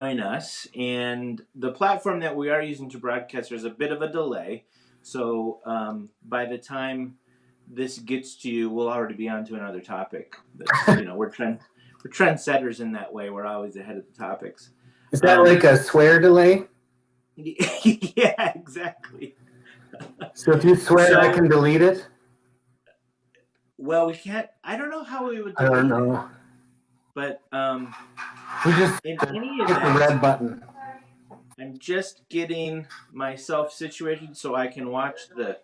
join us. And the platform that we are using to broadcast, there's a bit of a delay. So by the time this gets to you, we'll already be on to another topic. We're trendsetters in that way. We're always ahead of the topics. Is that like a swear delay? Yeah, exactly. So if you swear, I can delete it? Well, we can't. I don't know how we would I don't delete it. know. But We just in any hit the event, red button. I'm just getting myself situated so I can watch the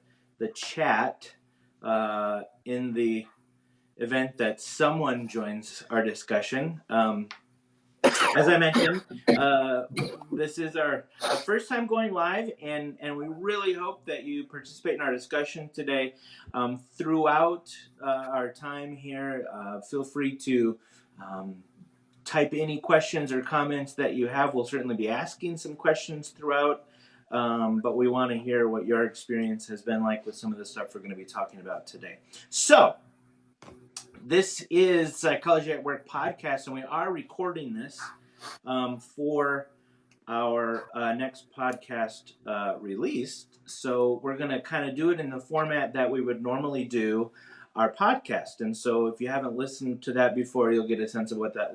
chat in the event that someone joins our discussion. As I mentioned, this is our first time going live, and we really hope that you participate in our discussion today. Throughout our time here, feel free to type any questions or comments that you have. We'll certainly be asking some questions throughout, but we want to hear what your experience has been like with some of the stuff we're going to be talking about today. So, this is Psychology at Work podcast, and we are recording this for our next podcast released. So we're going to kind of do it in the format that we would normally do our podcast. And so if you haven't listened to that before, you'll get a sense of what that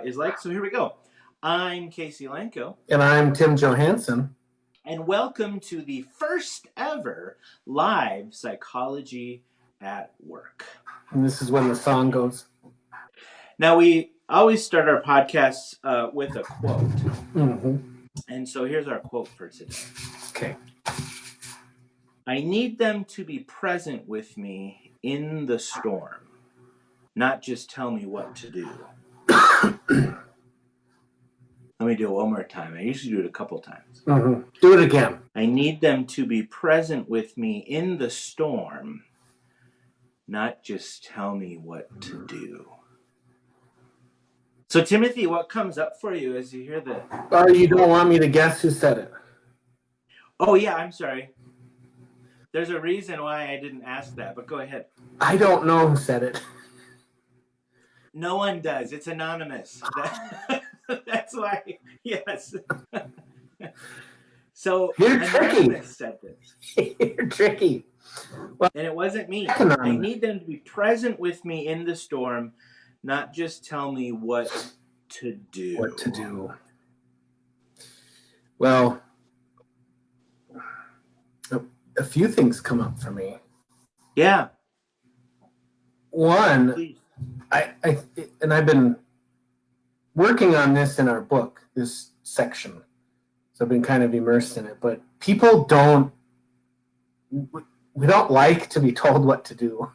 is like. So here we go. I'm Casey Lanko. And I'm Tim Johansson. And welcome to the first ever live Psychology at Work. And this is when the song goes. Now, we always start our podcasts with a quote. Mm-hmm. And so here's our quote for today. Okay. I need them to be present with me in the storm, not just tell me what to do. Let me do it one more time. I usually do it a couple times. Mm-hmm. Do it again. I need them to be present with me in the storm, not just tell me what to do. So, Timothy, what comes up for you as you hear that? You don't want me to guess who said it? Oh, yeah, I'm sorry. There's a reason why I didn't ask that, but go ahead. I don't know who said it. No one does. It's anonymous. That's why, yes. So, You're tricky. Said this. You're tricky. Well, and it wasn't me. I need them to be present with me in the storm, not just tell me what to do. What to do. Well, a few things come up for me. Yeah. One, please. I've been working on this in our book, this section. So I've been kind of immersed in it. But people we don't like to be told what to do.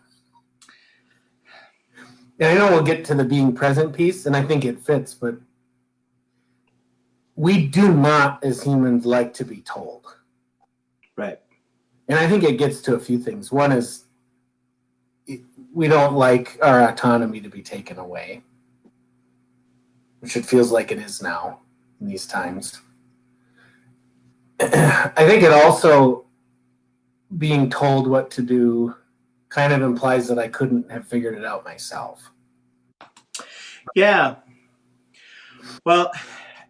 And I know we'll get to the being present piece, and I think it fits, but we do not, as humans, like to be told. Right. And I think it gets to a few things. One is we don't like our autonomy to be taken away, which it feels like it is now in these times. I think it also, being told what to do kind of implies that I couldn't have figured it out myself. Yeah. Well,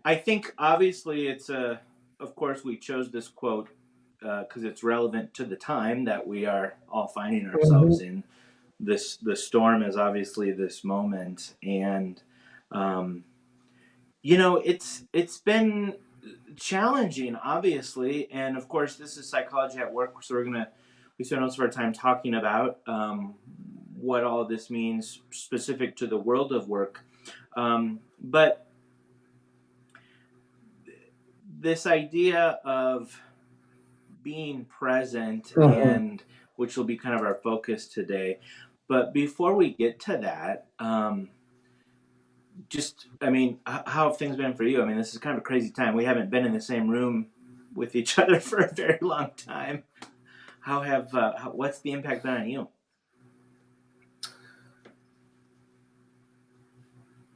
I think obviously of course we chose this quote because it's relevant to the time that we are all finding ourselves in. The storm is obviously this moment, and it's been challenging, obviously, and of course this is Psychology at Work, so we spend most of our time talking about what all of this means specific to the world of work, but this idea of being present, and which will be kind of our focus today. But before we get to that, how have things been for you? I mean, this is kind of a crazy time. We haven't been in the same room with each other for a very long time. What's the impact been on you?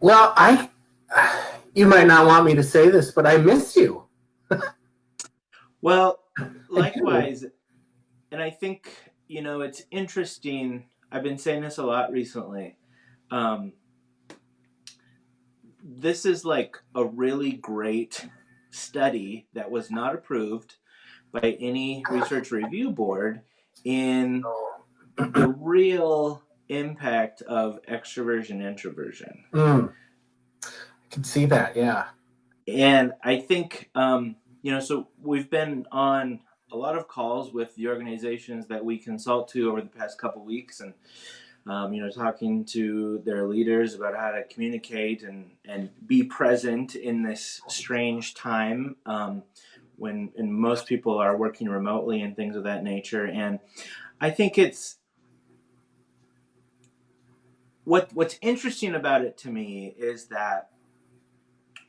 Well, you might not want me to say this, but I miss you. Well, likewise. And I think, it's interesting. I've been saying this a lot recently. this is like a really great study that was not approved by any research review board in the real impact of extroversion introversion. I can see that, yeah. And I think, so we've been on a lot of calls with the organizations that we consult to over the past couple weeks, and talking to their leaders about how to communicate and be present in this strange time, when and most people are working remotely and things of that nature. And I think it's what's interesting about it to me is that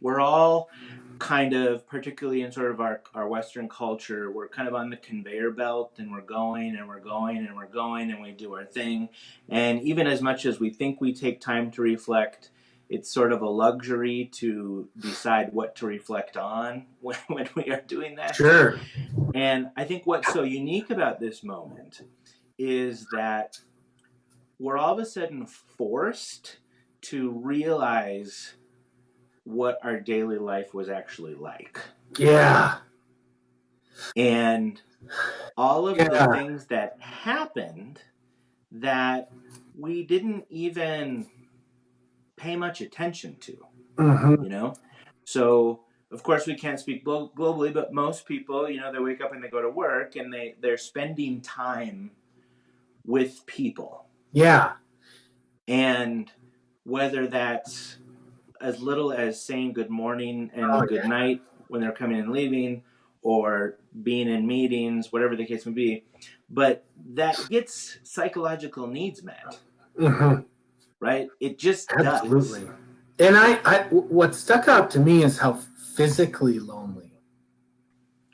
we're all kind of, particularly in sort of our Western culture, we're kind of on the conveyor belt, and we're going and we're going and we're going and we do our thing. And even as much as we think we take time to reflect, it's sort of a luxury to decide what to reflect on when we are doing that. Sure. And I think what's so unique about this moment is that we're all of a sudden forced to realize what our daily life was actually like. Yeah. And all of the things that happened that we didn't even pay much attention to, Mm-hmm. So, of course, we can't speak globally, but most people, they wake up and they go to work and they're spending time with people. Yeah. And whether that's as little as saying good morning and good night when they're coming and leaving, or being in meetings, whatever the case may be, but that gets psychological needs met. Mm-hmm. Right? It just Absolutely. does. And what stuck out to me is how physically lonely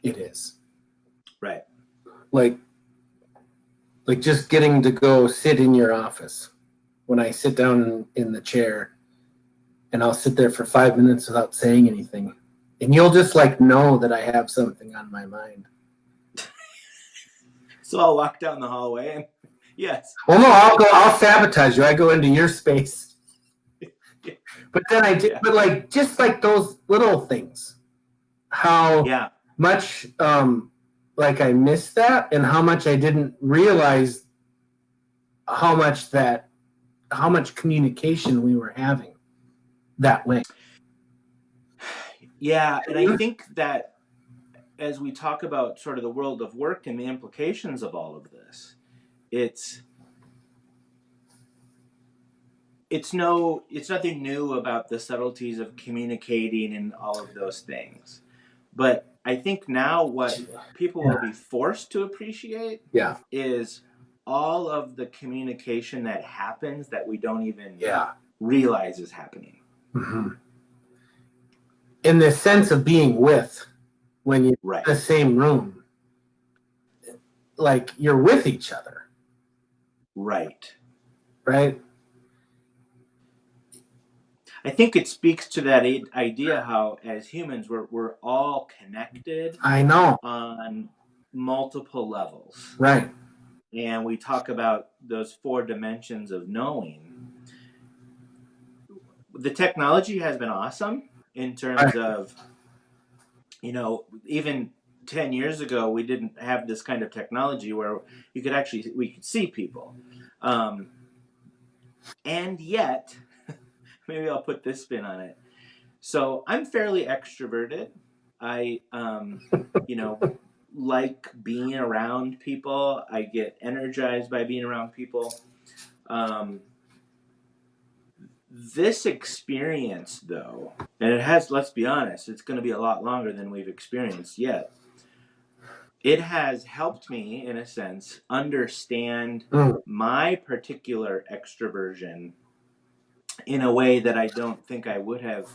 it is. Right. Like just getting to go sit in your office. When I sit down in the chair, and I'll sit there for 5 minutes without saying anything, and you'll just know that I have something on my mind. So I'll walk down the hallway and yes. Well, no, I'll sabotage you. I go into your space. But then but just those little things, how much I missed that, and how much I didn't realize how much communication we were having that way. Yeah, and I think that as we talk about sort of the world of work and the implications of all of this, it's nothing new about the subtleties of communicating and all of those things. But I think now what people will be forced to appreciate is all of the communication that happens that we don't even realize is happening. Mm-hmm. In the sense of being with, when you're in the same room, you're with each other. Right. Right. I think it speaks to that idea how, as humans, we're all connected. I know. On multiple levels. Right. And we talk about those 4 dimensions of knowing. The technology has been awesome in terms of, even 10 years ago, we didn't have this kind of technology where we could see people. And yet, maybe I'll put this spin on it. So I'm fairly extroverted. I, like being around people. I get energized by being around people. This experience, though, and it has, let's be honest, it's going to be a lot longer than we've experienced yet. It has helped me, in a sense, understand my particular extroversion in a way that I don't think I would have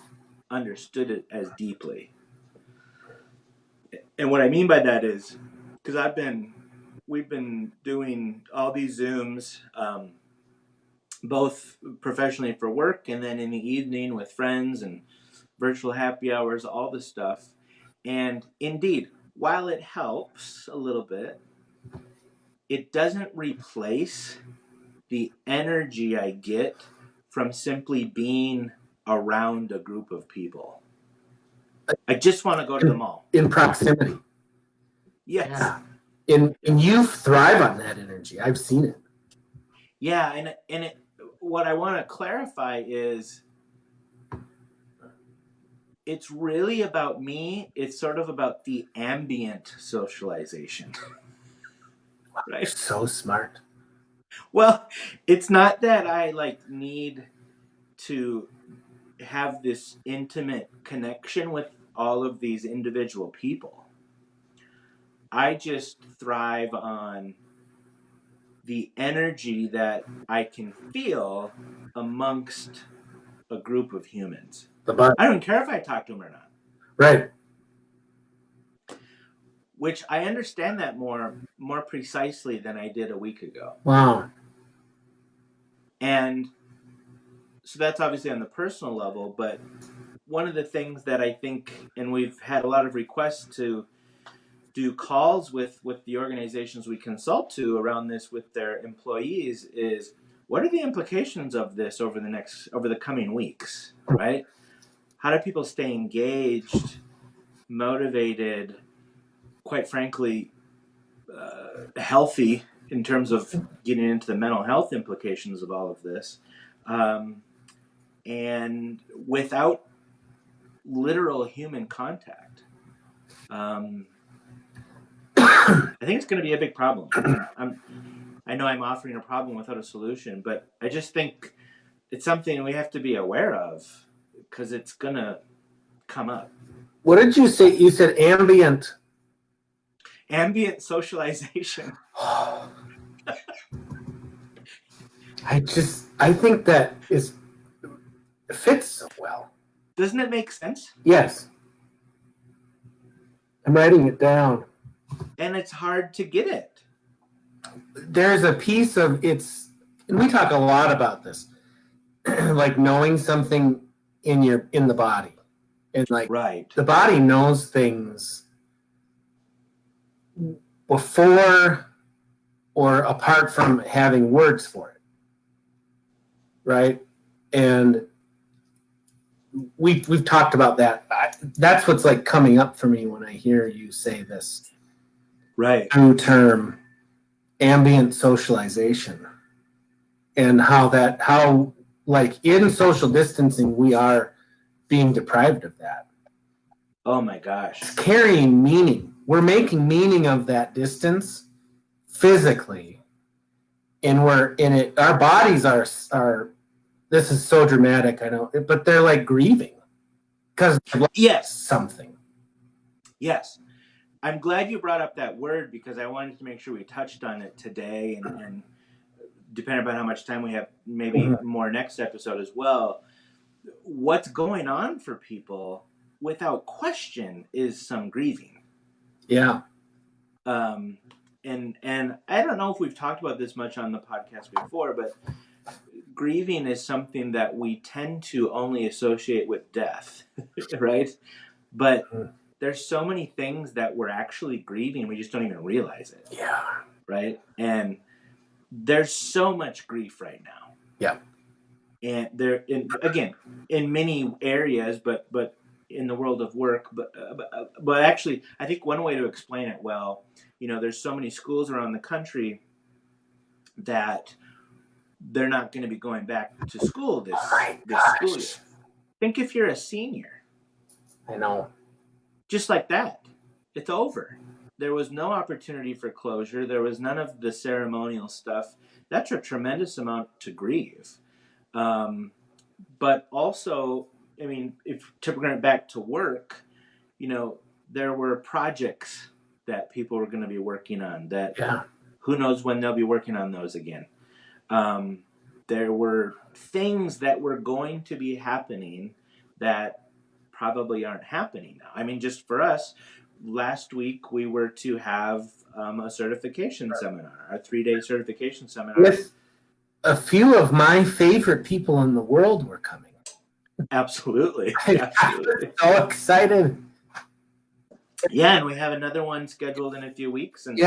understood it as deeply. And what I mean by that is, because we've been doing all these Zooms, both professionally for work and then in the evening with friends and virtual happy hours, all this stuff. And indeed, while it helps a little bit, it doesn't replace the energy I get from simply being around a group of people. I just want to go to the mall. In proximity. Yes. Yeah. And you thrive on that energy. I've seen it. Yeah, and what I want to clarify is it's really about me. It's sort of about the ambient socialization. You're Right? so smart. Well, it's not that I need to have this intimate connection with all of these individual people. I just thrive on the energy that I can feel amongst a group of humans. I don't care if I talk to them or not. Right. Which I understand that more precisely than I did a week ago. Wow. And so that's obviously on the personal level, but one of the things that I think, and we've had a lot of requests to do calls with the organizations we consult to around this with their employees, is what are the implications of this over the coming weeks, right? How do people stay engaged, motivated, quite frankly, healthy in terms of getting into the mental health implications of all of this, and without literal human contact? I think it's going to be a big problem. I know I'm offering a problem without a solution, but I just think it's something we have to be aware of because it's going to come up. What did you say? You said ambient. Ambient socialization. I think that fits so well. Doesn't it make sense? Yes. I'm writing it down. And it's hard to get it. There's a piece of it's, and we talk a lot about this, like knowing something in the body, and like right. The body knows things before or apart from having words for it, right? And we've talked about that. That's what's like coming up for me when I hear you say this new term, ambient socialization, and how like in social distancing we are being deprived of that. Oh my gosh. It's carrying meaning. We're making meaning of that distance physically, and we're in it. Our bodies are this is so dramatic, I know, but they're like grieving because yes, something. Yes. I'm glad you brought up that word because I wanted to make sure we touched on it today, and depending on how much time we have, maybe more next episode as well. What's going on for people, without question, is some grieving. Yeah. And I don't know if we've talked about this much on the podcast before, but grieving is something that we tend to only associate with death, right? But there's so many things that we're actually grieving, we just don't even realize it. Yeah. Right? And there's so much grief right now. Yeah. And there, again, in many areas, but in the world of work, but actually, I think one way to explain it well, there's so many schools around the country that they're not going to be going back to school this school year. Think if you're a senior. I know. Just like that, it's over. There was no opportunity for closure. There was none of the ceremonial stuff. That's a tremendous amount to grieve. But also, I mean, if to bring it back to work, there were projects that people were going to be working on that who knows when they'll be working on those again. There were things that were going to be happening that probably aren't happening now. I mean, just for us, last week we were to have a certification seminar, a 3-day certification seminar. With a few of my favorite people in the world were coming. Absolutely. Absolutely. I'm so excited. Yeah, and we have another one scheduled in a few weeks, and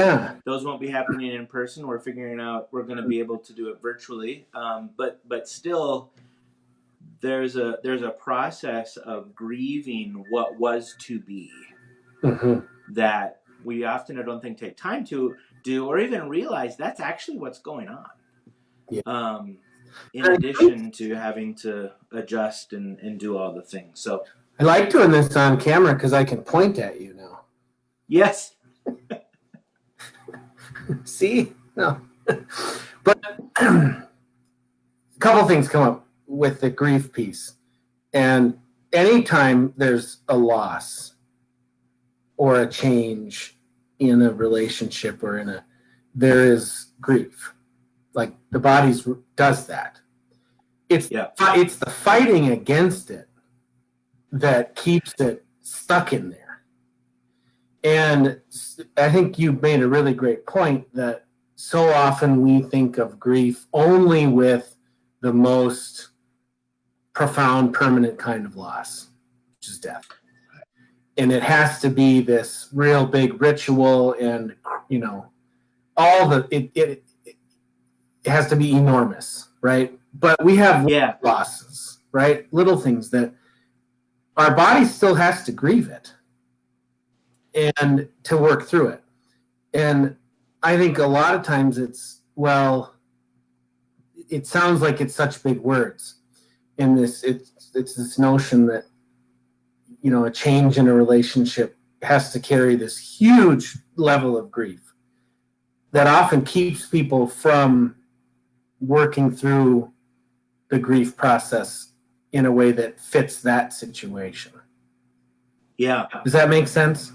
those won't be happening in person. We're figuring out we're going to be able to do it virtually, but still, there's a process of grieving what was to be that we often, I don't think, take time to do or even realize that's actually what's going on. Yeah. In addition to having to adjust and do all the things. So I like doing this on camera because I can point at you now. yes. See? No. But a couple things come up with the grief piece. And anytime there's a loss or a change in a relationship or there is grief. Like the body does that. It's the fighting against it that keeps it stuck in there. And I think you made a really great point that so often we think of grief only with the most profound, permanent kind of loss, which is death. And it has to be this real big ritual, and it has to be enormous, right? But we have losses, right? Little things that our body still has to grieve it and to work through it. And I think a lot of times it sounds like it's such big words in this. It's this notion that, a change in a relationship has to carry this huge level of grief that often keeps people from working through the grief process in a way that fits that situation. Yeah. Does that make sense?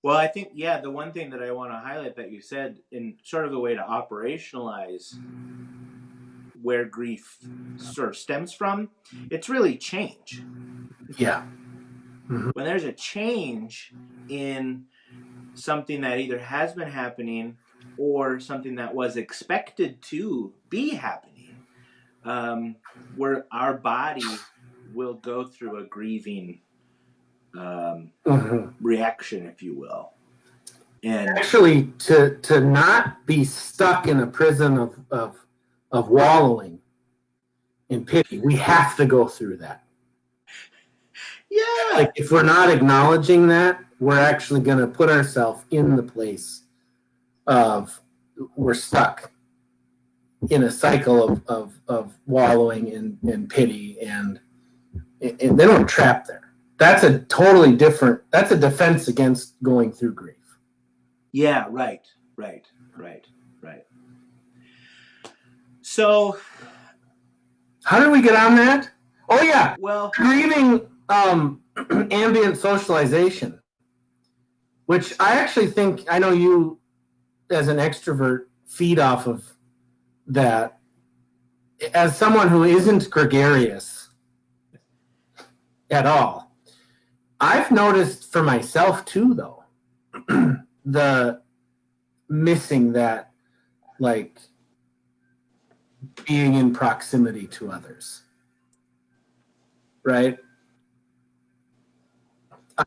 Well, I think, the one thing that I want to highlight that you said in sort of the way to operationalize where grief sort of stems from, it's really change. Yeah. Mm-hmm. When there's a change in something that either has been happening or something that was expected to be happening, where our body will go through a grieving reaction, if you will. And actually, to not be stuck in a prison of wallowing in pity, we have to go through that. Yeah. Like if we're not acknowledging that, we're actually going to put ourselves in the place of we're stuck in a cycle of wallowing in pity, and then we're trapped there. That's a totally different, that's a defense against going through grief. Yeah, right. So how did we get on that? Oh yeah. Well, grieving ambient socialization, which I actually think, I know you as an extrovert feed off of that. As someone who isn't gregarious at all, I've noticed for myself too, though, the missing that, like, being in proximity to others, right?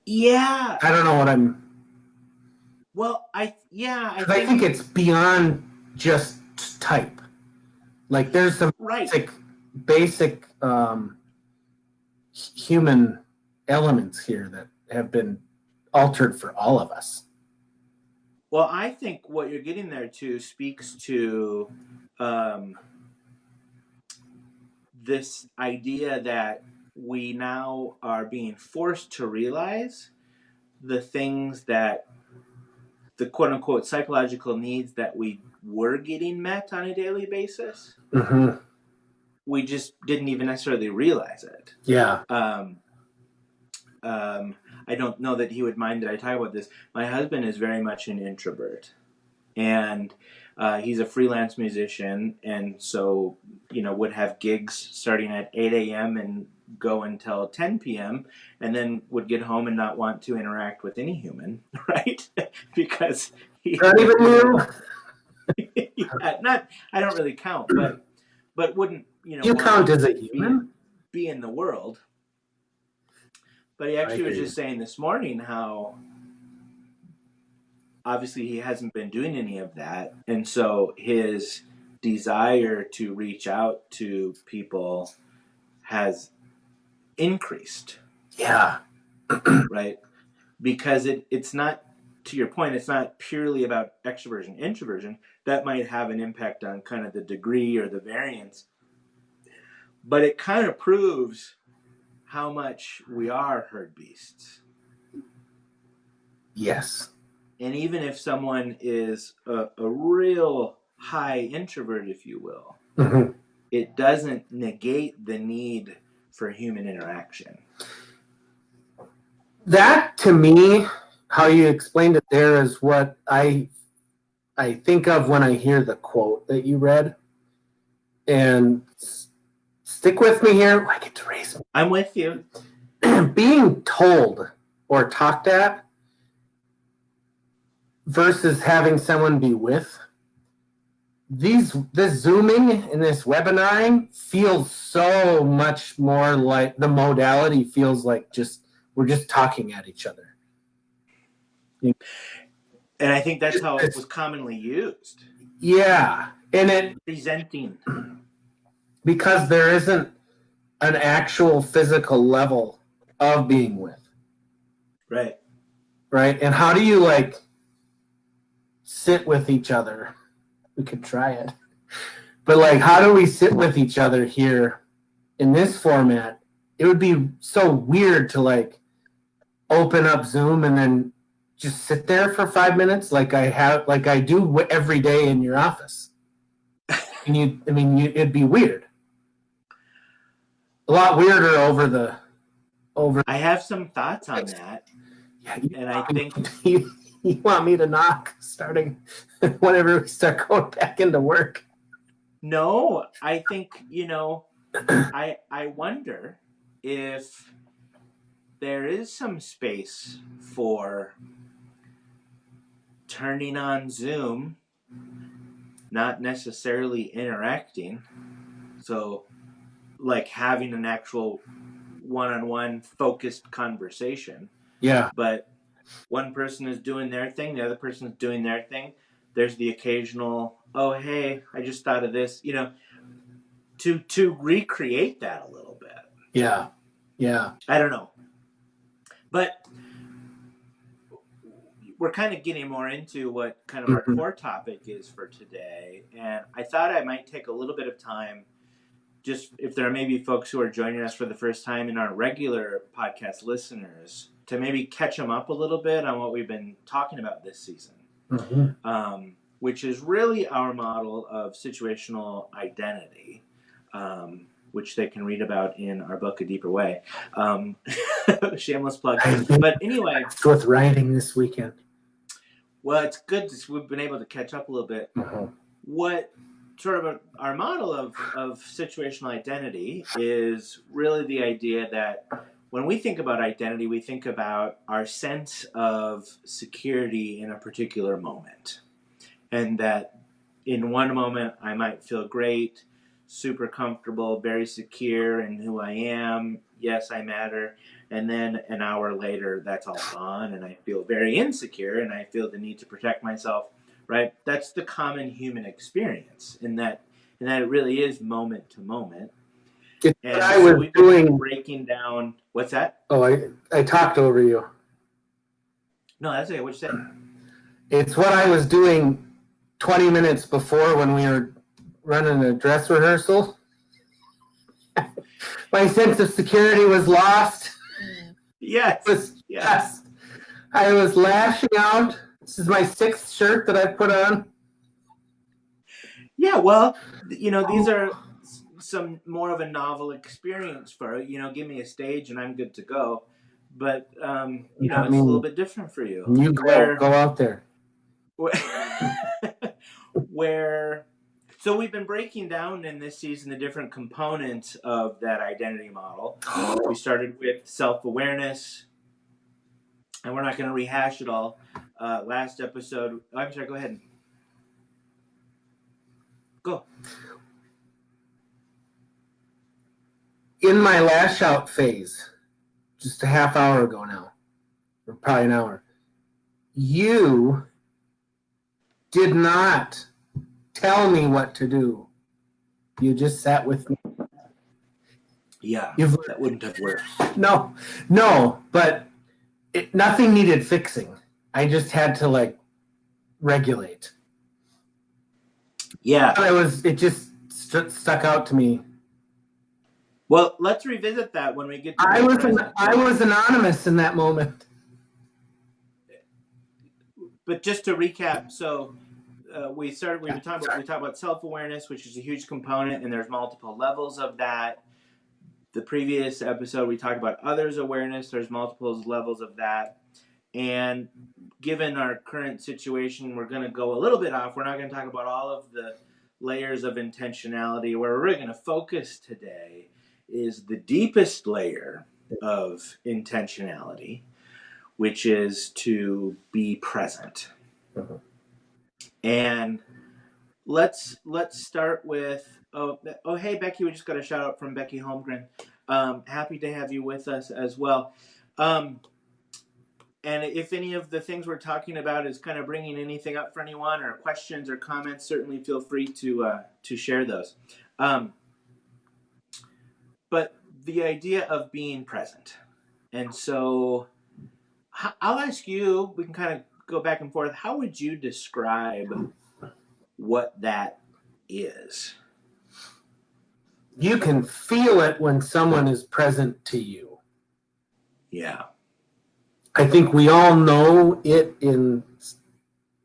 Yeah. I don't know what I'm. Well, I think it's beyond just type. Like there's some basic human elements here that have been altered for all of us. Well, I think what you're getting there to speaks to this idea that we now are being forced to realize the things that the quote unquote psychological needs that we were getting met on a daily basis. Mm-hmm. We just didn't even necessarily realize it. Yeah. I don't know that he would mind that I talk about this. My husband is very much an introvert, and he's a freelance musician, and so would have gigs starting at 8 a.m. and go until 10 p.m. and then would get home and not want to interact with any human, right? Because not even you. I don't really count, but wouldn't you count as a human? Be in the world. But he actually was just saying this morning how obviously he hasn't been doing any of that, and so his desire to reach out to people has increased. Yeah. Right? Because it's not, to your point, it's not purely about extroversion. Introversion, that might have an impact on kind of the degree or the variance, but it kind of proves how much we are herd beasts. Yes. And even if someone is a real high introvert, if you will, Mm-hmm. it doesn't negate the need for human interaction. That, to me, how you explained it there, is what I think of when I hear the quote that you read. And stick with me here. I get to raise. I'm with you. Being told or talked at versus having someone be with. This Zooming and this webinaring feels so much more like, the modality feels like we're just talking at each other. And I think that's how it was commonly used. Yeah. And it Presenting. because there isn't an actual physical level of being with. Right. Right. And how do you like sit with each other? We could try it. But like, how do we sit with each other here in this format? It would be so weird to like open up Zoom and then just sit there for 5 minutes like I do every day in your office. And it'd be weird. A lot weirder over. I have some thoughts on that. Yeah, and I think you want me to knock starting whenever we start going back into work. no, I think, I wonder if there is some space for turning on Zoom, not necessarily interacting. So, like having an actual one-on-one focused conversation. Yeah. But one person is doing their thing, the other person is doing their thing. There's the occasional, oh, hey, I just thought of this, to recreate that a little bit. Yeah. Yeah. I don't know. But we're kind of getting more into what kind of our core topic is for today. And I thought I might take a little bit of time, just if there are maybe folks who are joining us for the first time and aren't regular podcast listeners, to maybe catch them up a little bit on what we've been talking about this season. Mm-hmm. Which is really our model of situational identity, which they can read about in our book, A Deeper Way. Shameless plug. But anyway. With writing this weekend. Well, it's good. We've been able to catch up a little bit. Mm-hmm. What sort of our model of situational identity is really the idea that when we think about identity, we think about our sense of security in a particular moment. And that in one moment, I might feel great, super comfortable, very secure in who I am. Yes, I matter. And then an hour later, that's all gone, and I feel very insecure, and I feel the need to protect myself. Right? That's the common human experience. In that it really is moment to moment. And I was we've been breaking down. What's that? Oh, I talked over you. No, that's okay. What you say? It's what I was doing 20 minutes before when we were running a dress rehearsal. My sense of security was lost. Yes. Yes. I was lashing out. This is my 6th shirt that I put on. Yeah, well, these are some more of a novel experience for, give me a stage and I'm good to go. But, it's a little bit different for you. You go out there. So we've been breaking down in this season the different components of that identity model. We started with self-awareness, and we're not going to rehash it all. Last episode, I'm sorry, go ahead. Go. In my lash out phase, just a half hour ago now, or probably an hour, you did not tell me what to do. You just sat with me. Yeah, You've that wouldn't have worked. no, but nothing needed fixing. I just had to like regulate. Yeah. It just stuck out to me. Well, let's revisit that when we get to being present. I was anonymous in that moment. But just to recap, so we talked about self-awareness, which is a huge component, and there's multiple levels of that. The previous episode we talked about others awareness. There's multiple levels of that, and given our current situation, we're going to go a little bit off. We're not going to talk about all of the layers of intentionality. Where we're really going to focus today is the deepest layer of intentionality, which is to be present. Mhm. And let's start with hey Becky, we just got a shout out from Becky Holmgren. Happy to have you with us as well. And if any of the things we're talking about is kind of bringing anything up for anyone or questions or comments, certainly feel free to share those. But the idea of being present, and so I'll ask you. We can kind of go back and forth. How would you describe what that is? You can feel it when someone is present to you. Yeah. I think we all know it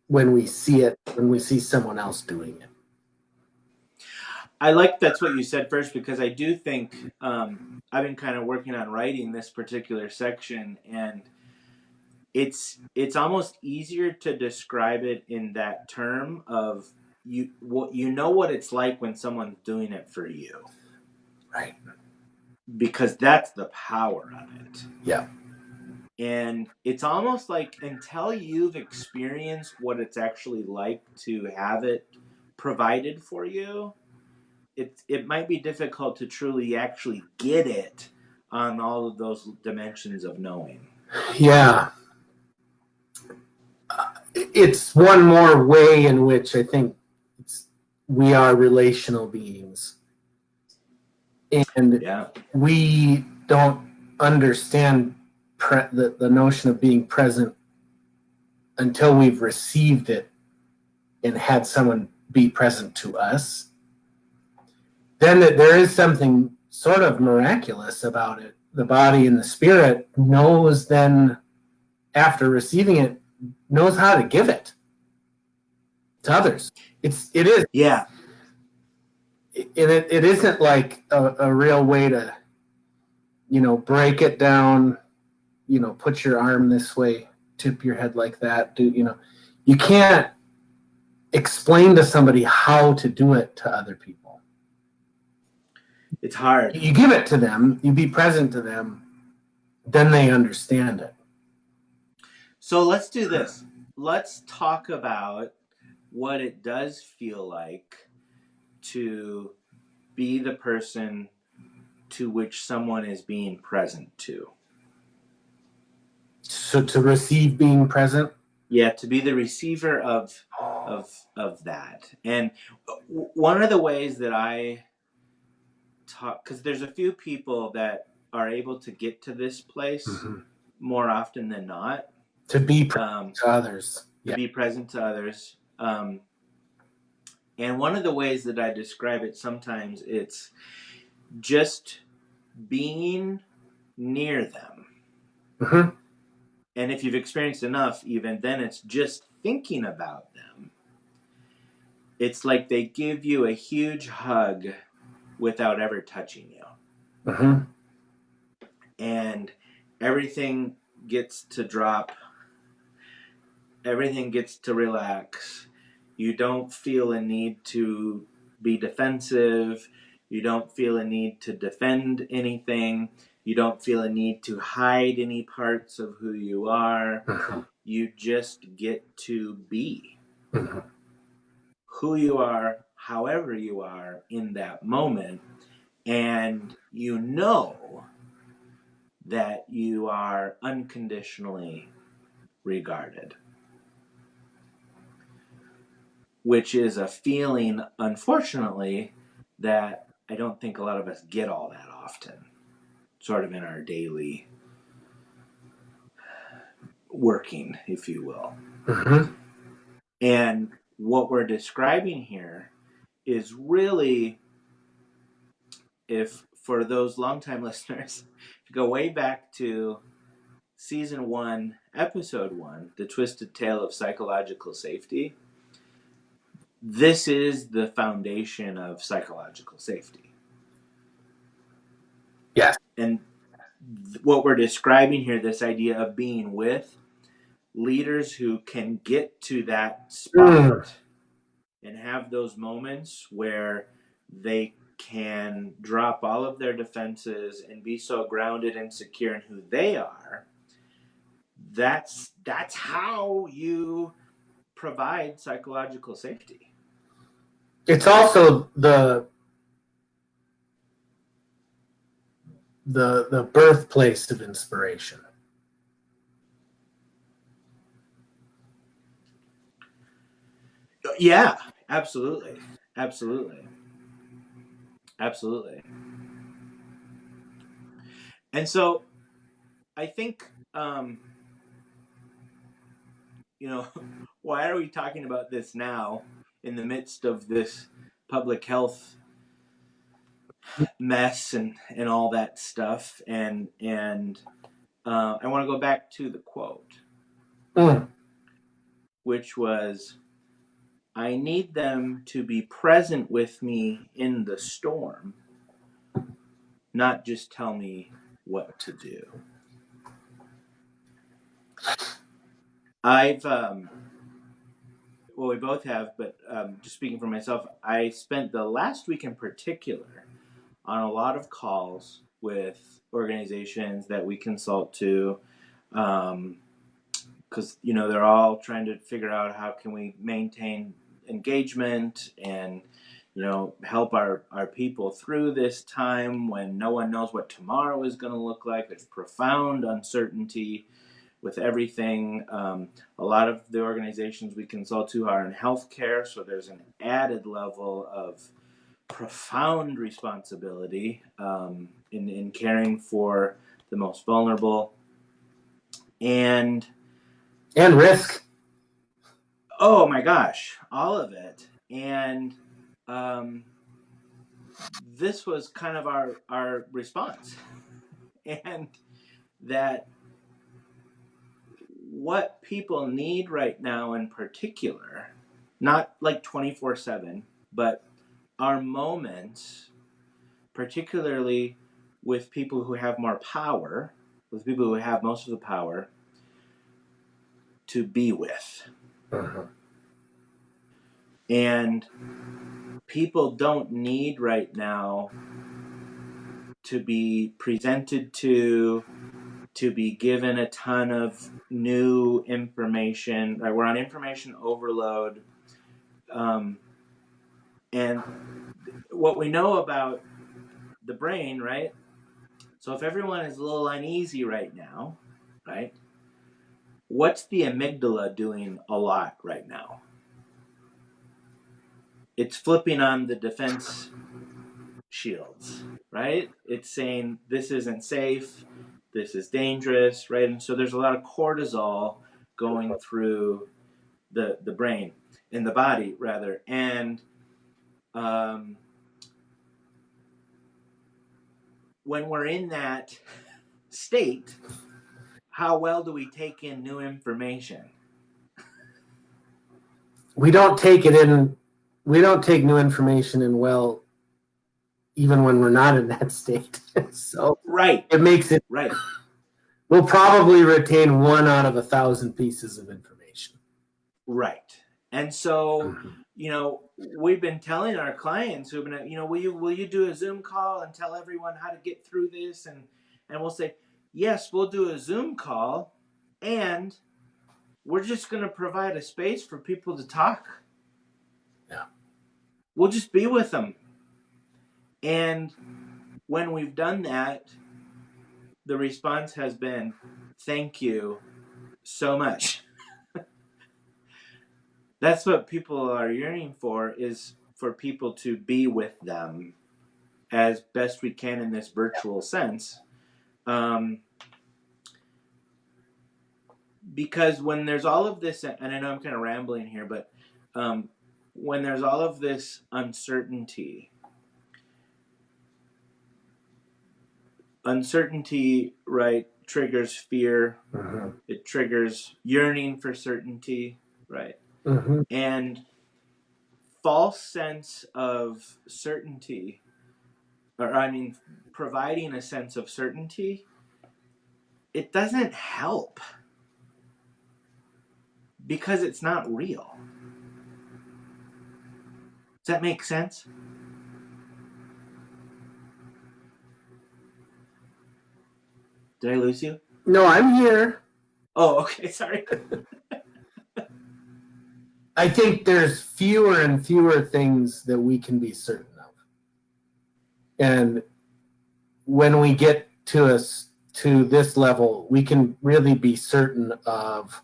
when we see it, when we see someone else doing it. I like that's what you said first, because I do think I've been kind of working on writing this particular section, and it's almost easier to describe it in that term of you know what it's like when someone's doing it for you, Right. because that's the power of it. Yeah. And it's almost like until you've experienced what it's actually like to have it provided for you, it might be difficult to truly actually get it on all of those dimensions of knowing. Yeah. It's one more way in which I think we are relational beings. And Yeah. we don't understand the notion of being present until we've received it and had someone be present to us. Then there is something sort of miraculous about it. The body and the spirit knows then, after receiving it, knows how to give it to others. It is. Yeah. It isn't like a real way to, break it down, put your arm this way, tip your head like that. You can't explain to somebody how to do it to other people. It's hard. You give it to them, you be present to them, then they understand it. So let's do this. Let's talk about what it does feel like to be the person to which someone is being present to. So to receive being present? Yeah, to be the receiver of that. And one of the ways that I talk, because there's a few people that are able to get to this place more often than not. To be present to others. To be present to others. And one of the ways that I describe it sometimes, it's just being near them. Mm-hmm. And if you've experienced enough, even then it's just thinking about them. It's like they give you a huge hug without ever touching you. Mm-hmm. And everything gets to drop. Everything gets to relax. You don't feel a need to be defensive. You don't feel a need to defend anything. You don't feel a need to hide any parts of who you are. Mm-hmm. You just get to be Mm-hmm. who you are, however you are in that moment. And you know that you are unconditionally regarded, which is a feeling, unfortunately, that I don't think a lot of us get all that often. sort of in our daily working, if you will. Mm-hmm. And what we're describing here is really, if for those longtime listeners, to go way back to season 1, episode 1, The Twisted Tale of Psychological Safety, this is the foundation of psychological safety. Yes. And what we're describing here, this idea of being with leaders who can get to that spot and have those moments where they can drop all of their defenses and be so grounded and secure in who they are. That's how you provide psychological safety. It's also the birthplace of inspiration. Yeah, absolutely. Absolutely. Absolutely. And so I think, why are we talking about this now in the midst of this public health mess and all that stuff? And I want to go back to the quote, which was, I need them to be present with me in the storm, not just tell me what to do. I've, well, we both have, but just speaking for myself, I spent the last week in particular on a lot of calls with organizations that we consult to, because they're all trying to figure out how can we maintain engagement and help our people through this time when no one knows what tomorrow is going to look like. There's profound uncertainty with everything. A lot of the organizations we consult to are in healthcare, so there's an added level of profound responsibility in caring for the most vulnerable and risk. Oh my gosh, all of it. And this was kind of our response. And that what people need right now in particular, not like 24/7, but our moments, particularly with people who have more power, with people who have most of the power, to be with. Uh-huh. And people don't need right now to be presented to be given a ton of new information. Right? We're on information overload. And what we know about the brain, right? So if everyone is a little uneasy right now, right? What's the amygdala doing a lot right now? It's flipping on the defense shields, right? It's saying this isn't safe, this is dangerous, right? And so there's a lot of cortisol going through the brain, in the body rather, and when we're in that state, how well do we take in new information? We don't take it in. We don't take new information in well, even when we're not in that state. So Right. it makes it right. We'll probably retain 1 out of 1,000 pieces of information. Right. And so, we've been telling our clients who've been, will you do a Zoom call and tell everyone how to get through this? And we'll say, yes, we'll do a Zoom call, and we're just going to provide a space for people to talk. Yeah. We'll just be with them. And when we've done that, the response has been, thank you so much. That's what people are yearning for, is for people to be with them as best we can in this virtual sense. Because when there's all of this, and I know I'm kind of rambling here, but when there's all of this uncertainty, right, triggers fear. Mm-hmm. It triggers yearning for certainty, right? Mm-hmm. And false sense of certainty, or I mean, providing a sense of certainty, it doesn't help because it's not real. Does that make sense? Did I lose you? No, I'm here. Oh, okay, sorry. I think there's fewer and fewer things that we can be certain of. And when we get to this level, we can really be certain of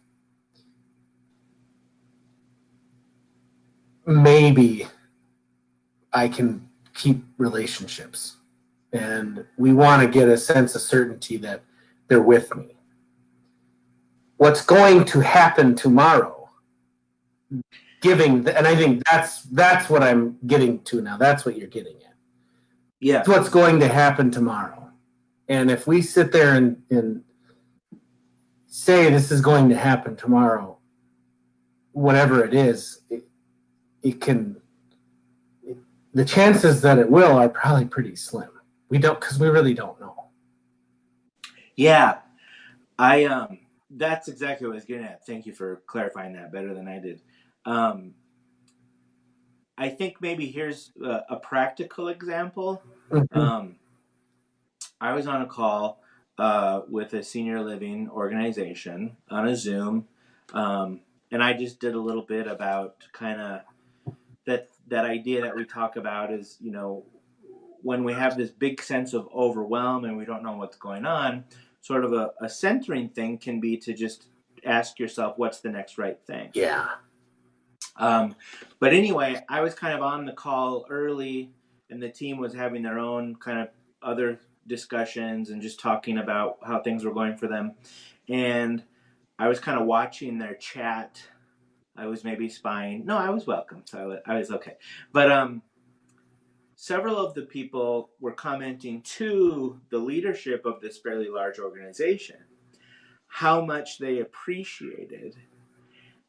maybe I can keep relationships. And we want to get a sense of certainty that they're with me. What's going to happen tomorrow? And I think that's what I'm getting to now. That's what you're getting at. Yeah. It's what's going to happen tomorrow. And if we sit there and say this is going to happen tomorrow, whatever it is, the chances that it will are probably pretty slim. Because we really don't know. Yeah. That's exactly what I was getting at. Thank you for clarifying that better than I did. I think maybe here's a practical example. Mm-hmm. I was on a call with a senior living organization on a Zoom, and I just did a little bit about kind of that idea that we talk about is, when we have this big sense of overwhelm and we don't know what's going on, sort of a centering thing can be to just ask yourself, what's the next right thing? Yeah. But anyway, I was kind of on the call early, and the team was having their own kind of other discussions and just talking about how things were going for them. And I was kind of watching their chat. I was maybe spying. No, I was welcome, so I was okay. But several of the people were commenting to the leadership of this fairly large organization how much they appreciated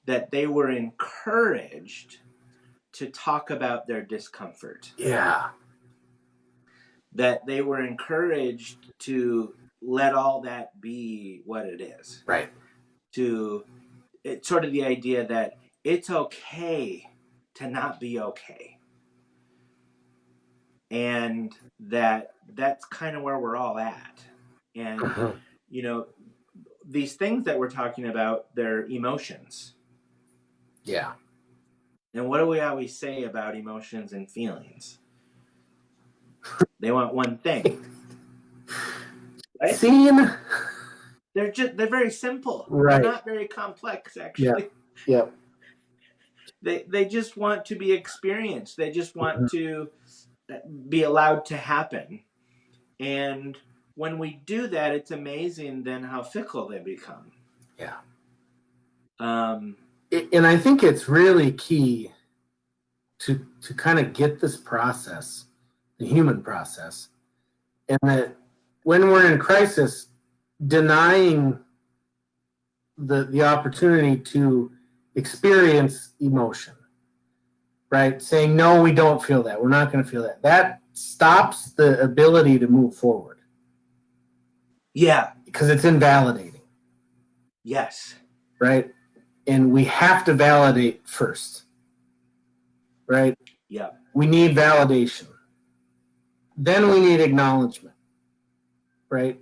that they were encouraged to talk about their discomfort. Yeah. That they were encouraged to let all that be what it is. Right. It's sort of the idea that it's okay to not be okay. And that's kind of where we're all at. And, these things that we're talking about, they're emotions. Yeah. And what do we always say about emotions and feelings? They want one thing. Right? Seen? They're very simple. Right. They're not very complex, actually. Yeah. They just want to be experienced. They just want to be allowed to happen. And when we do that, it's amazing then how fickle they become. Yeah. And I think it's really key to kind of get this process, the human process, and that when we're in crisis, denying the opportunity to experience emotion, right? Saying, no, we don't feel that. We're not going to feel that. That stops the ability to move forward. Yeah. Because it's invalidating. Yes. Right? And we have to validate first. Right? Yeah. We need validation. Then we need acknowledgement. Right?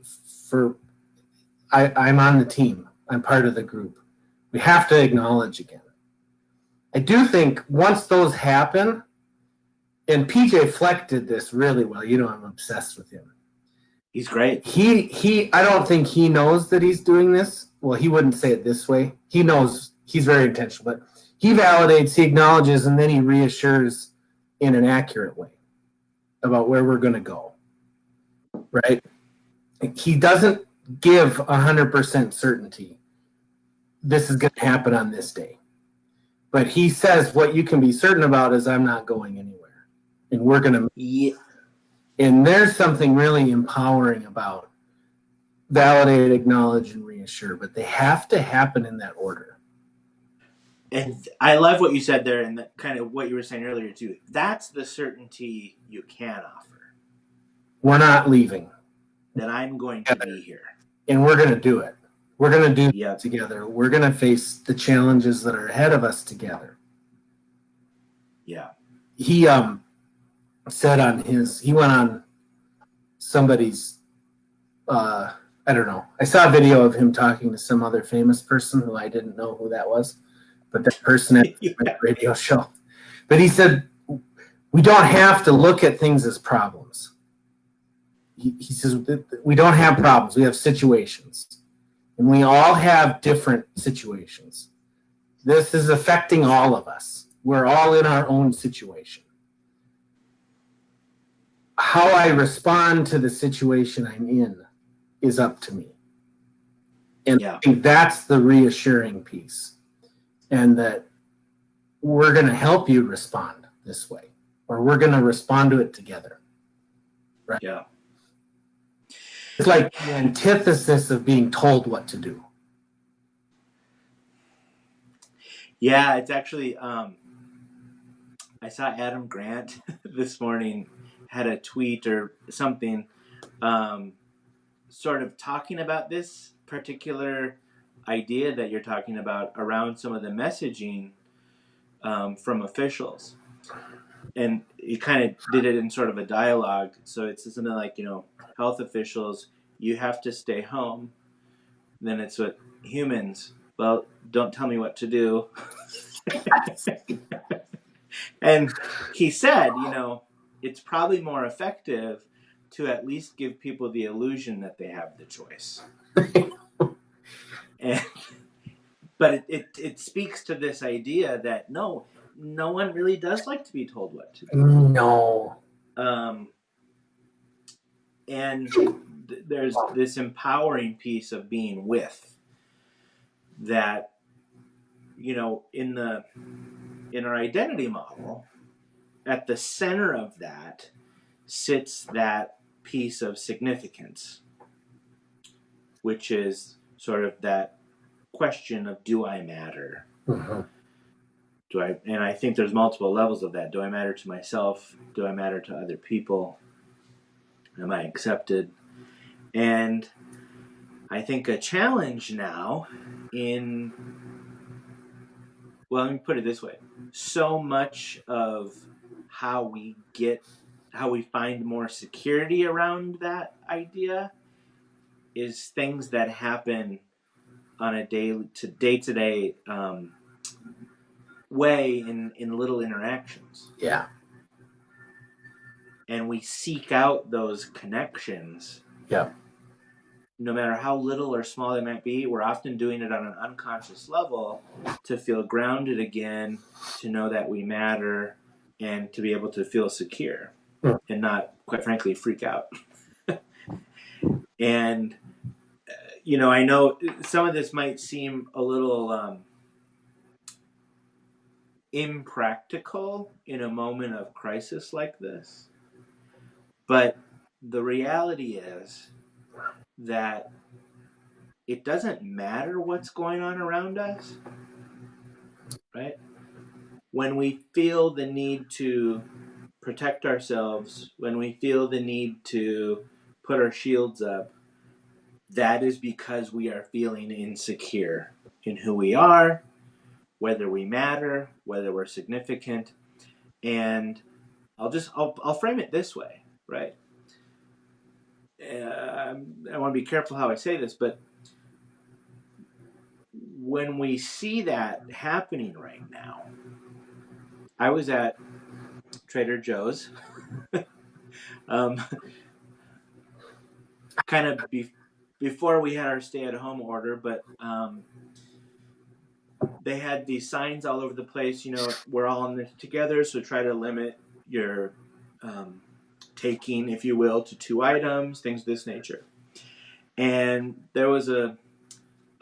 I'm on the team. I'm part of the group. We have to acknowledge again. I do think once those happen, and PJ Fleck did this really well. I'm obsessed with him. He's great. I don't think he knows that he's doing this. Well, he wouldn't say it this way. He knows he's very intentional, but he validates, he acknowledges, and then he reassures in an accurate way about where we're going to go. Right? He doesn't give 100% certainty this is going to happen on this day. But he says what you can be certain about is I'm not going anywhere. And we're going to. Yeah. And there's something really empowering about validate, acknowledge, and reassure. But they have to happen in that order. And I love what you said there, and kind of what you were saying earlier too. That's the certainty you can offer. We're not leaving. That I'm going to be here. And we're going to do it. We're going to do Yep. it together. We're going to face the challenges that are ahead of us together. Yeah. He said he went on somebody's I don't know. I saw a video of him talking to some other famous person who I didn't know who that was, but that person at Yeah. my radio show. But he said we don't have to look at things as problems. He says we don't have problems. We have situations, and we all have different situations. This is affecting all of us. We're all in our own situation. How I respond to the situation I'm in is up to me. And Yeah. I think that's the reassuring piece. And that we're going to help you respond this way, or we're going to respond to it together. Right? Yeah. It's like the antithesis of being told what to do. Yeah, it's actually I saw Adam Grant this morning had a tweet or something sort of talking about this particular idea that you're talking about around some of the messaging from officials. And he kind of did it in sort of a dialogue. So it's something like, health officials, you have to stay home. Then it's what humans, well, don't tell me what to do. And he said, it's probably more effective to at least give people the illusion that they have the choice. But it speaks to this idea that no one really does like to be told what to do. No. And there's this empowering piece of being with that, in our identity model, at the center of that sits that piece of significance, which is sort of that question of, do I matter? Mm-hmm. And I think there's multiple levels of that. Do I matter to myself? Do I matter to other people? Am I accepted? And I think a challenge now let me put it this way. So much of how we find more security around that idea is things that happen on a day-to-day way in little interactions. Yeah. And we seek out those connections. Yeah. No matter how little or small they might be, we're often doing it on an unconscious level to feel grounded again, to know that we matter, and to be able to feel secure and not, quite frankly, freak out. And, I know some of this might seem a little impractical in a moment of crisis like this. But the reality is that it doesn't matter what's going on around us, right? When we feel the need to protect ourselves, when we feel the need to put our shields up, that is because we are feeling insecure in who we are, whether we matter, whether we're significant. And I'll frame it this way, right? I want to be careful how I say this, but when we see that happening right now, I was at Trader Joe's, kind of before we had our stay-at-home order, but they had these signs all over the place. We're all in this together, so try to limit your taking, if you will, to 2 items, things of this nature. And there was a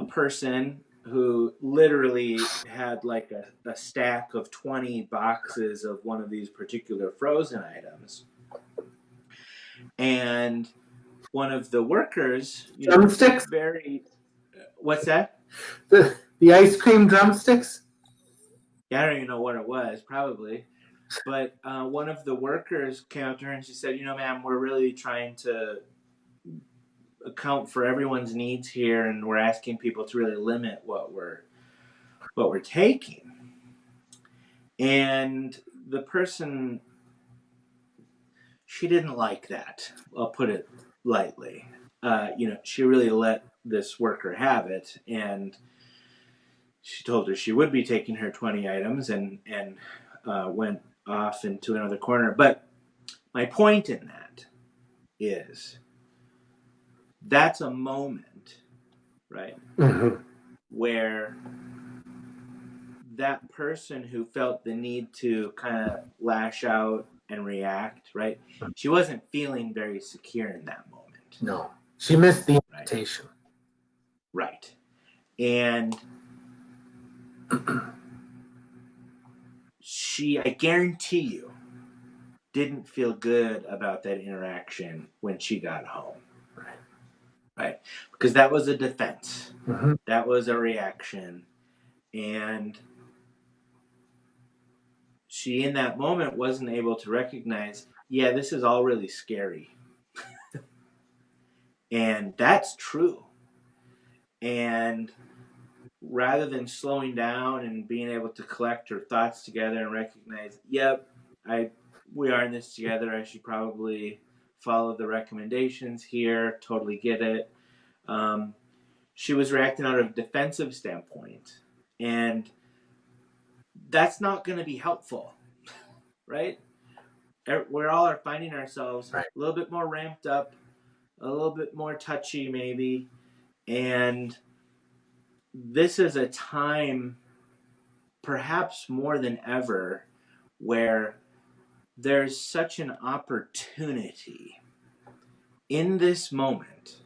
person who literally had like a stack of 20 boxes of one of these particular frozen items. And one of the workers, Drumsticks? very, what's that? The ice cream drumsticks? Yeah, I don't even know what it was, probably. But one of the workers came up to her and she said, ma'am, we're really trying to account for everyone's needs here, and we're asking people to really limit what we're taking. And the person, she didn't like that. I'll put it lightly. She really let this worker have it, and she told her she would be taking her 20 items, and went off into another corner. But my point in that is that's a moment, right, where that person who felt the need to kind of lash out and react, right, she wasn't feeling very secure in that moment. No, she missed the Right. invitation. Right. And she, I guarantee you, didn't feel good about that interaction when she got home. Right. Because that was a defense. Mm-hmm. That was a reaction. And she, in that moment, wasn't able to recognize, yeah, this is all really scary. And that's true. And rather than slowing down and being able to collect her thoughts together and recognize, yep, we are in this together, I should probably follow the recommendations here, totally get it. She was reacting out of a defensive standpoint. And that's not going to be helpful, right? We all are finding ourselves a little bit more ramped up, a little bit more touchy maybe. And this is a time, perhaps more than ever, where there's such an opportunity in this moment,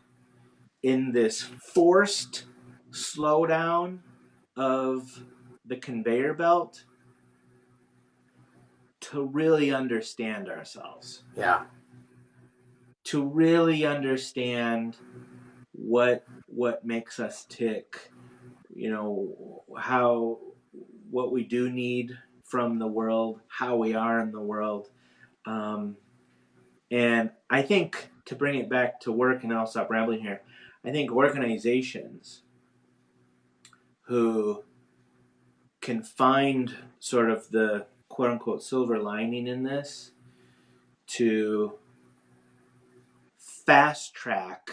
in this forced slowdown of the conveyor belt, to really understand ourselves. Yeah. To really understand what makes us tick, what we do need from the world, how we are in the world. And I think, to bring it back to work, and I'll stop rambling here, I think organizations who can find sort of the quote unquote silver lining in this to fast track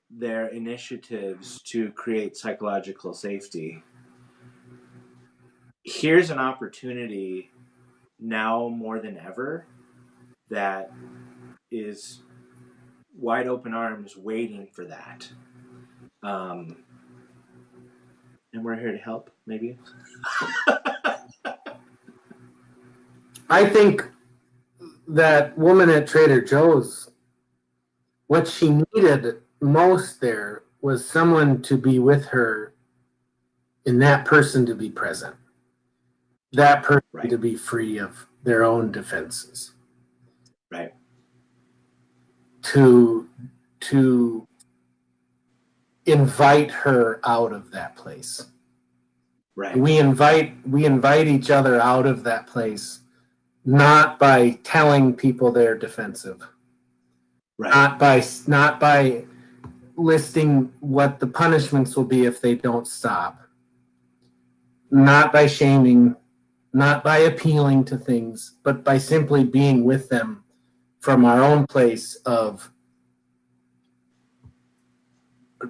their initiatives to create psychological safety. Here's an opportunity now more than ever that is wide open arms waiting for that. And we're here to help, maybe. I think that woman at Trader Joe's, what she needed most there was someone to be with her and that person to be present. That person to be free of their own defenses. Right. To invite her out of that place. Right. We invite each other out of that place, not by telling people they're defensive. Right. Not by listing what the punishments will be if they don't stop. Not by shaming, not by appealing to things, but by simply being with them from our own place of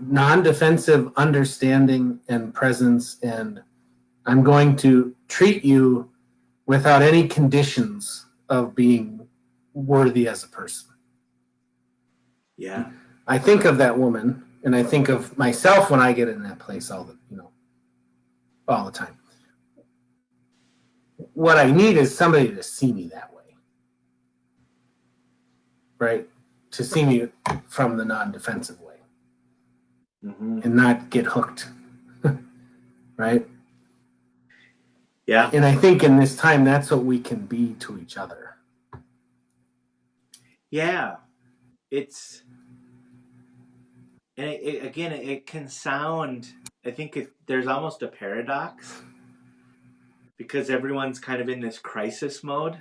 non-defensive understanding and presence, and I'm going to treat you without any conditions of being worthy as a person. Yeah. I think of that woman, and I think of myself when I get in that place all the time. What I need is somebody to see me that way, right? To see me from the non-defensive way. Mm-hmm. and not get hooked, right? Yeah. And I think in this time, that's what we can be to each other. Yeah. It's, and it can sound, I think there's almost a paradox because everyone's kind of in this crisis mode.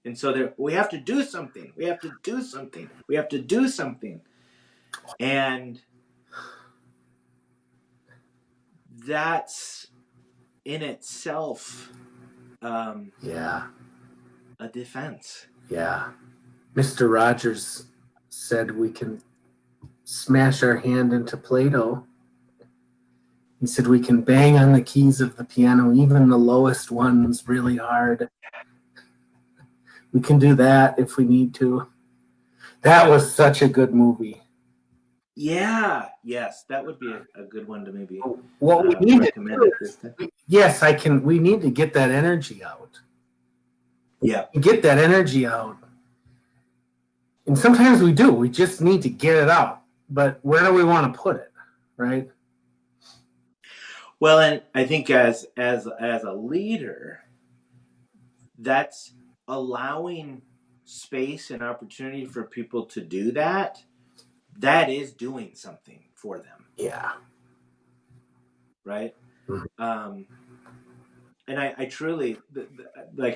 And so we have to do something. We have to do something. We have to do something. And that's in itself Yeah. a defense. Yeah. Mr. Rogers said we can smash our hand into Play-Doh. He said we can bang on the keys of the piano, even the lowest ones, really hard. We can do that if we need to. That was such a good movie. Yeah. Yes, that would be a good one to maybe What we need to recommend do at this time. is, yes, I can. We need to get that energy out. Yeah. Get that energy out. And sometimes we do. We just need to get it out. But where do we want to put it? Right? Well, and I think as a leader, that's allowing space and opportunity for people to do that. That is doing something for them, Yeah. right? Mhm. And I truly I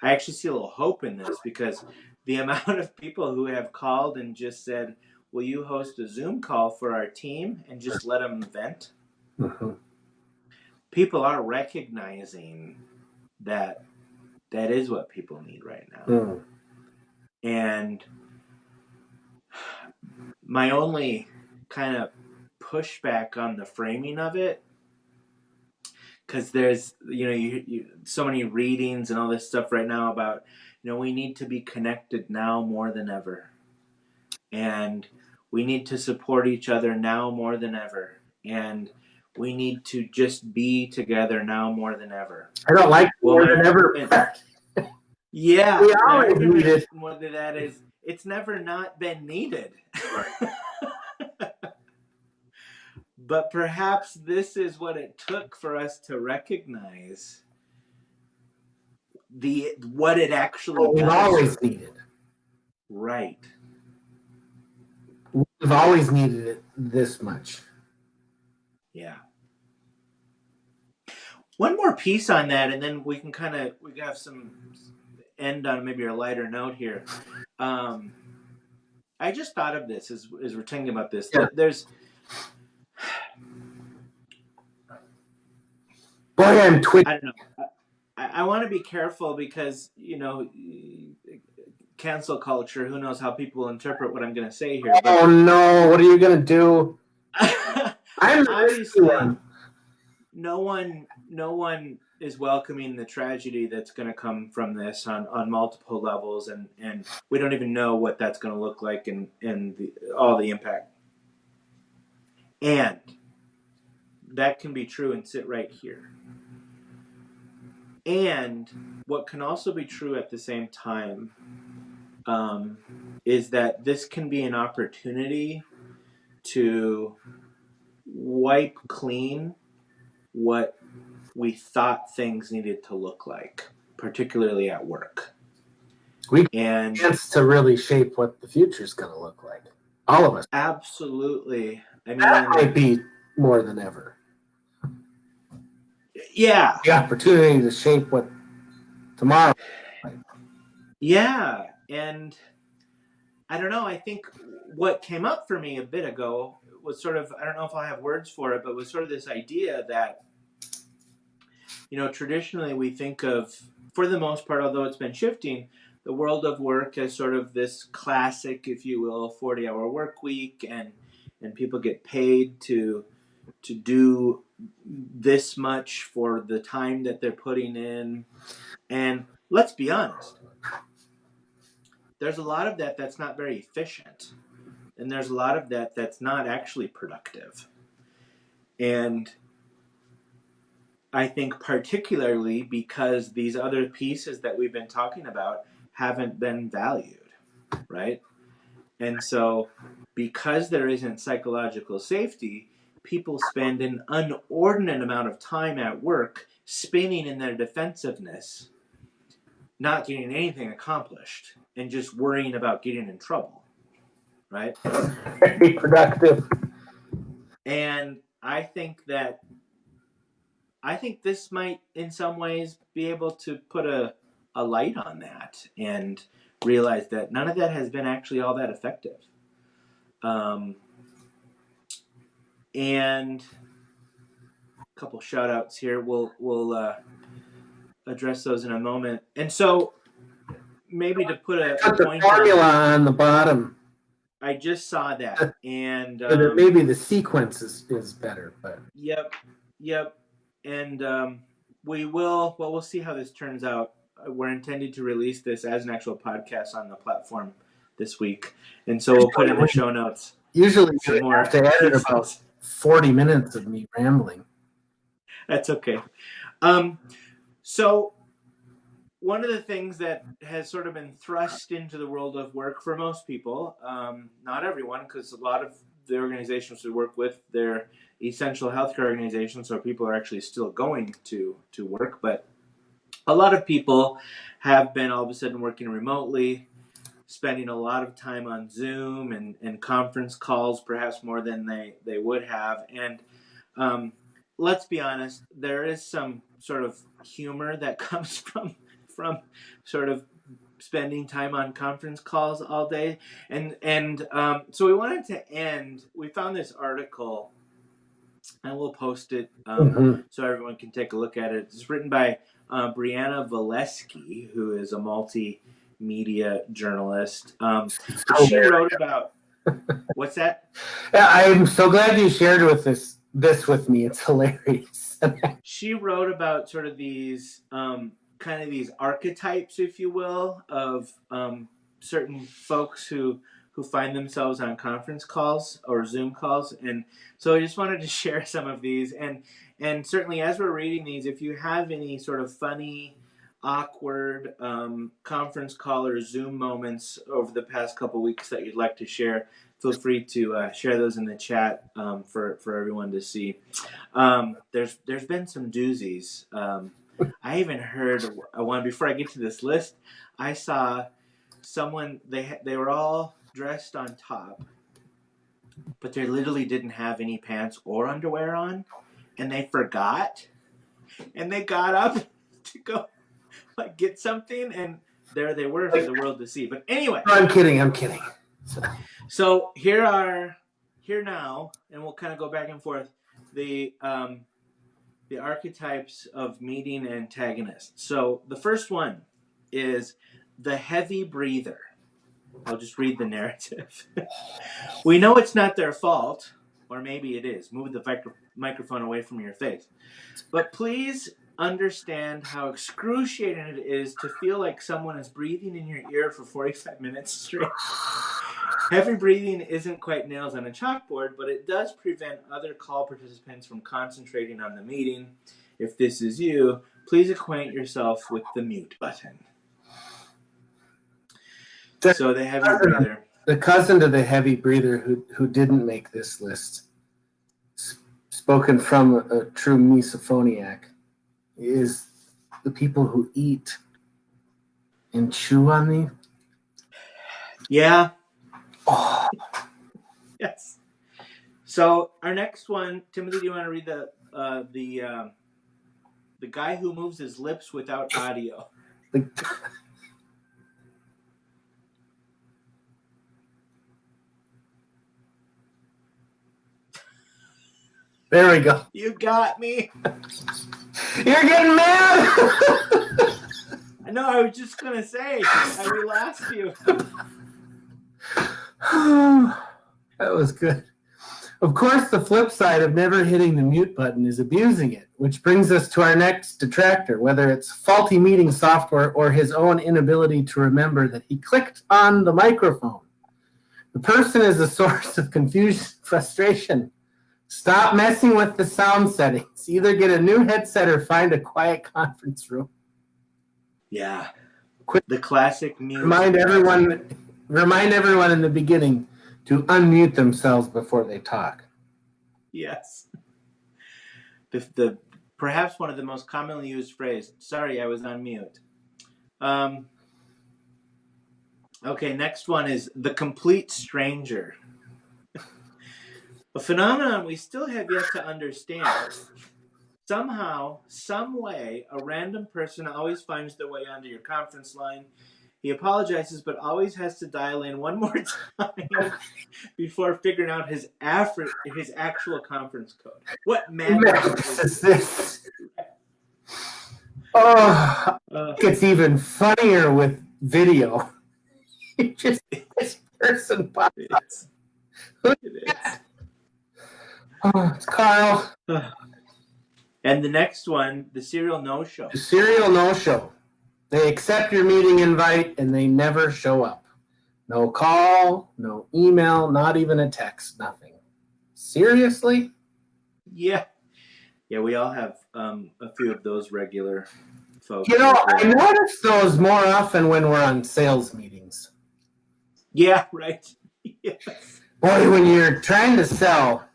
actually see a little hope in this because the amount of people who have called and just said, "Will you host a Zoom call for our team and just let them vent?" Mhm. People are recognizing that that is what people need right now. Mm. And my only kind of pushback on the framing of it, because there's so many readings and all this stuff right now about we need to be connected now more than ever, and we need to support each other now more than ever, and we need to just be together now more than ever. I don't like Well, more my than ever. argument, yeah, We my always need argument it. more than that is it's never not been needed. But perhaps this is what it took for us to recognize what it actually We've does. always needed. Right. We've always needed it this much. Yeah. One more piece on that, and then we can have some end on maybe a lighter note here. I just thought of this as we're thinking about this. Yeah. There's Boy, I'm twitching. I don't know. I want to be careful because cancel culture. Who knows how people interpret what I'm going to say here? But Oh no! What are you gonna do? I'm the risky obviously, one. no one is welcoming the tragedy that's going to come from this on multiple levels, and we don't even know what that's going to look like and all the impact. And that can be true and sit right here. And what can also be true at the same time is that this can be an opportunity to wipe clean what we thought things needed to look like, particularly at work. We And get a chance to really shape what the future's gonna look like. All of us. absolutely, I That mean, might be more than ever. yeah, The opportunity to shape what tomorrow. yeah. And I don't know, I think what came up for me a bit ago was sort of, I don't know if I have words for it, but was sort of this idea that, traditionally we think of, for the most part, although it's been shifting, the world of work as sort of this classic, if you will, 40-hour work week, and people get paid to do this much for the time that they're putting in. And let's be honest, there's a lot of that that's not very efficient, and there's a lot of that that's not actually productive. And I think particularly because these other pieces that we've been talking about haven't been valued, right? And so, because there isn't psychological safety, people spend an inordinate amount of time at work spinning in their defensiveness, not getting anything accomplished, and just worrying about getting in trouble, right? Very productive. And I think this might, in some ways, be able to put a light on that and realize that none of that has been actually all that effective. And a couple shout outs here. We'll address those in a moment. And so maybe to put a Put the point formula on, on the bottom. I just saw that. And Maybe the sequence is better, but yep. And we'll see how this turns out. We're intending to release this as an actual podcast on the platform this week. And so we'll put in the show notes. Usually some you more have to edit pieces. about 40 minutes of me rambling. That's okay. So one of the things that has sort of been thrust into the world of work for most people, not everyone, because a lot of the organizations we work with, they're essential healthcare organizations, so people are actually still going to work, but a lot of people have been all of a sudden working remotely, spending a lot of time on Zoom and conference calls, perhaps more than they would have. And let's be honest, there is some sort of humor that comes from sort of spending time on conference calls all day. And so we wanted to end, we found this article, and we'll post it so everyone can take a look at it. It's written by Brianna Valesky, who is a multimedia journalist. She wrote about, what's that? Yeah, I'm so glad you shared with this with me. It's hilarious. She wrote about sort of these kind of these archetypes, if you will, of certain folks who find themselves on conference calls or Zoom calls. And so I just wanted to share some of these. And certainly as we're reading these, if you have any sort of funny, awkward conference call or Zoom moments over the past couple weeks that you'd like to share, feel free to share those in the chat for everyone to see. There's been some doozies. I even heard one, before I get to this list, I saw someone, they were all dressed on top, but they literally didn't have any pants or underwear on, and they forgot, and they got up to go like get something, and there they were for the world to see. But anyway, I'm kidding. So here now, and we'll kind of go back and forth, the archetypes of meeting antagonists. So the first one is the heavy breather. I'll just read the narrative. We know it's not their fault, or maybe it is. Move the microphone away from your face. But please understand how excruciating it is to feel like someone is breathing in your ear for 45 minutes straight. Heavy breathing isn't quite nails on a chalkboard, but it does prevent other call participants from concentrating on the meeting. If this is you, please acquaint yourself with the mute button. So the heavy breather. The cousin to the heavy breather who didn't make this list, spoken from a true misophoniac, is the people who eat and chew on me. Yeah. Oh. Yes. So our next one, Timothy, do you want to read the guy who moves his lips without audio? There we go. You got me. You're getting mad. No, I was just gonna say we lost you. That was good. Of course, the flip side of never hitting the mute button is abusing it, which brings us to our next detractor, whether it's faulty meeting software or his own inability to remember that he clicked on the microphone. The person is a source of confusion, frustration. Stop messing with the sound settings. Either get a new headset or find a quiet conference room. Yeah. The classic mute. Remind everyone remind everyone in the beginning to unmute themselves before they talk. Yes. The perhaps one of the most commonly used phrase, sorry, I was on mute. Okay, next one is the complete stranger. A phenomenon we still have yet to understand. Somehow, some way, a random person always finds their way onto your conference line. He apologizes, but always has to dial in one more time before figuring out his actual conference code. What madness is this? Oh, it's even funnier with video. Just this person pops up. It is. Oh, it's Carl. And the next one, the serial no-show. The serial no-show. They accept your meeting invite and they never show up. No call, no email, not even a text, nothing. Seriously? Yeah. Yeah, we all have a few of those regular folks. You know, I notice those more often when we're on sales meetings. Yeah, right. Yes. Boy, when you're trying to sell,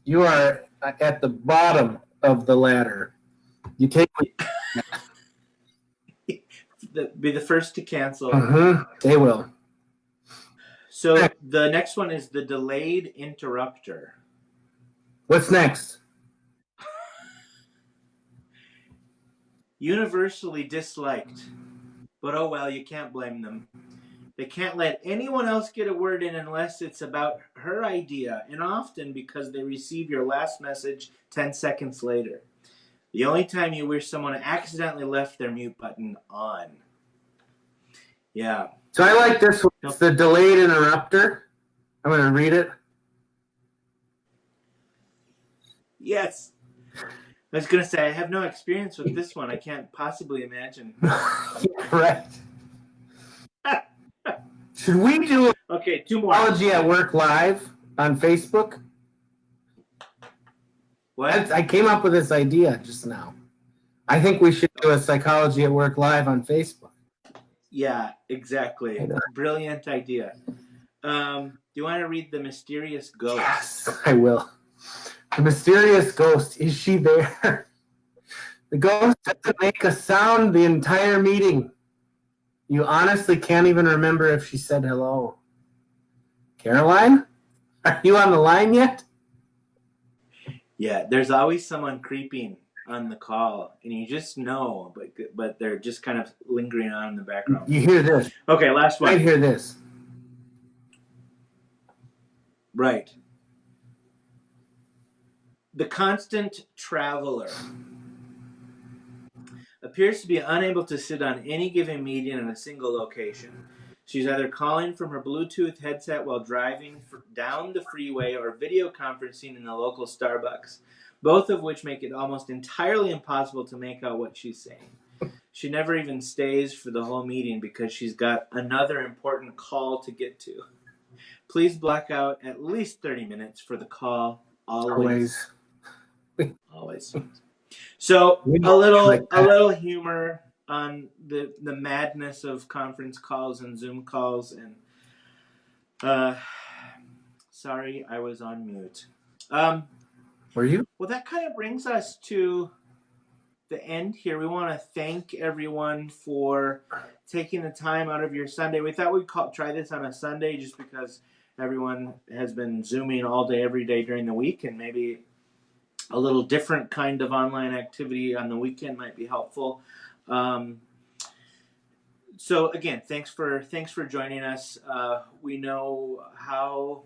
you are at the bottom of the ladder. You take Be the first to cancel. They will. So the next one is the delayed interrupter. What's next? Universally disliked, but oh well, you can't blame them. They can't let anyone else get a word in unless it's about her idea, and often because they receive your last message 10 seconds later. The only time you wish someone accidentally left their mute button on. Yeah. So I like this one. It's the delayed interrupter. I'm going to read it. Yes. I was going to say, I have no experience with this one. I can't possibly imagine. Right. Should we do two more. Psychology at Work Live on Facebook? What? I came up with this idea just now. I think we should do a Psychology at Work Live on Facebook. Yeah, exactly. Brilliant idea. Do you want to read The Mysterious Ghost? Yes, I will. The mysterious ghost. Is she there? The ghost doesn't make a sound the entire meeting. You honestly can't even remember if she said hello. Caroline? Are you on the line yet? Yeah, there's always someone creeping on the call, and you just know, but they're just kind of lingering on in the background. You hear this. Okay, last one. I hear this. Right. The constant traveler appears to be unable to sit on any given meeting in a single location. She's either calling from her Bluetooth headset while driving down the freeway or video conferencing in the local Starbucks, both of which make it almost entirely impossible to make out what she's saying. She never even stays for the whole meeting because she's got another important call to get to. Please block out at least 30 minutes for the call. Always. So a little humor on the madness of conference calls and Zoom calls, and sorry, I was on mute. Were you? Well, that kind of brings us to the end here. We want to thank everyone for taking the time out of your Sunday. We thought we'd try this on a Sunday just because everyone has been Zooming all day, every day during the week, and maybe a little different kind of online activity on the weekend might be helpful. So again, thanks for joining us. We know how,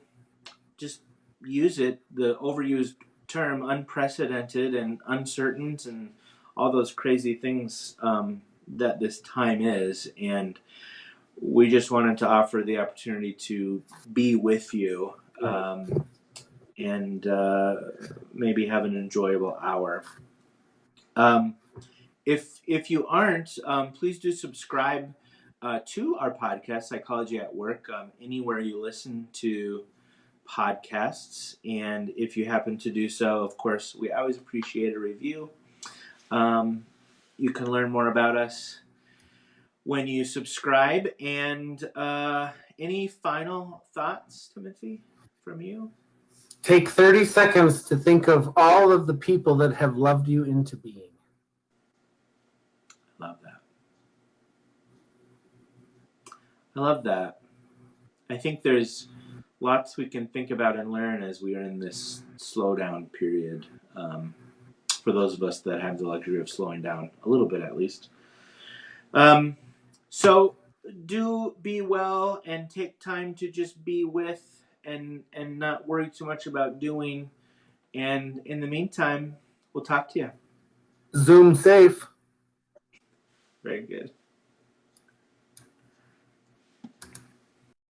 just use it, the overused term unprecedented and uncertain and all those crazy things that this time is, and we just wanted to offer the opportunity to be with you and maybe have an enjoyable hour. If you aren't, please do subscribe to our podcast, Psychology at Work, anywhere you listen to podcasts. And if you happen to do so, of course, we always appreciate a review. You can learn more about us when you subscribe. And any final thoughts, Timothy, from you? Take 30 seconds to think of all of the people that have loved you into being. Love that. I love that. I think there's lots we can think about and learn as we are in this slowdown period. For those of us that have the luxury of slowing down a little bit, at least. So do be well and take time to just be with and not worry too much about doing. And in the meantime, we'll talk to you. Zoom safe. Very good.